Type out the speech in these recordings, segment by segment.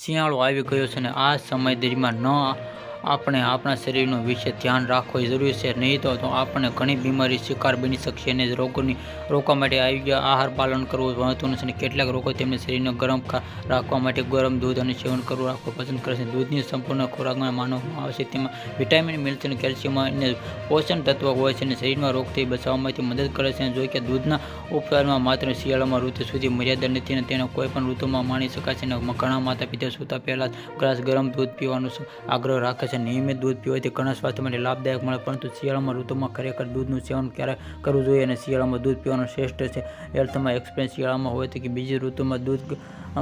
શિયાળો આવી ગયો છે અને આ સમય દરમિયાન આપણે આપણા શરીરનું વિશે ધ્યાન રાખવું જરૂરી છે, નહીં તો આપણને ઘણી બીમારી શિકાર બની શકશે અને રોગોની રોકવા માટે યોગ્ય આહાર પાલન કરવું મહત્વનું છે. કેટલાક લોકો તેમના શરીરને ગરમ રાખવા માટે ગરમ દૂધ અને સેવન કરવું રાખવું પસંદ કરે છે. દૂધની સંપૂર્ણ ખોરાકમાં માનવામાં આવે છે તેમાં વિટામિન, મિનરલ્સ અને કેલ્શિયમ અને પોષણ તત્વો હોય છે અને શરીરમાં રોગથી બચાવવામાં મદદ કરે છે. જો કે દૂધના ઉપયોગમાં માત્ર શિયાળામાં ઋતુ સુધી મર્યાદા નથી અને તેને કોઈ પણ ઋતુમાં માણી શકાય છે. ઘણા માતા પિતા સૂતા પહેલા ગ્લાસ ગરમ દૂધ પીવાનો આગ્રહ રાખે છે. નિયમિત દૂધ પીવાથી ઘણા સ્વાસ્થ્ય માટે લાભદાયક મળે, પરંતુ શિયાળામાં ઋતુમાં ખરેખર દૂધનું સેવન ક્યારે કરવું જોઈએ અને શિયાળામાં દૂધ પીવાનું શ્રેષ્ઠ છે. હેલ્થમાં એક્સપેરિયન્સ શિયાળામાં હોય કે બીજી ઋતુમાં દૂધ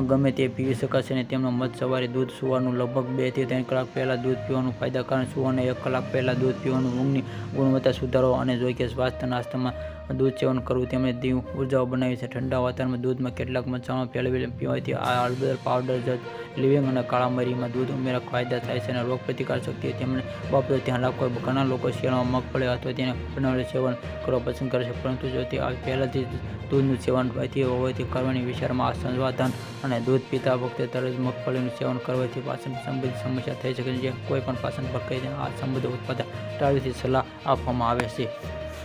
ગમે તે પીવી શકાશે અને તેમનો મત સવારે દૂધ સુવાનું લગભગ 2 થી 3 કલાક પહેલાં દૂધ પીવાનું ફાયદાકારક સુવાના 1 કલાક પહેલાં દૂધ પીવાનું ઊંઘની ગુણવત્તા સુધારો અને જો કે સ્વાસ્થ્ય નાસ્તામાં દૂધ સેવન કરવું તેમને દીવ ઉર્જાઓ બનાવી છે. ઠંડા વાતાવરણમાં દૂધમાં કેટલાક મસાલાઓ ફેલાવી પીવાથી હળદર પાવડર, લિવિંગ અને કાળા મરીમાં દૂધ ઉમેરા ફાયદા થાય છે અને રોગપ્રતિકારક શક્તિ તેમને બાબતે ધ્યાન રાખવું. ઘણા લોકો શિયાળામાં મગફળી અથવા તેને બનાવેલું સેવન કરવા પસંદ કરે છે, પરંતુ જો તે પહેલાથી જ દૂધનું સેવન હોવાથી કરવાની વિચારમાં સમાધાન અને દૂધ પીતા વખતે તરત મગફળીનું સેવન કરવાથી પાચન સંબંધિત સમસ્યા થઈ શકે છે, જે કોઈ પણ પાચન પ્રક્રિયાને આ સંબંધિત ઉત્પાદન ટાળવાની સલાહ આપવામાં આવે છે.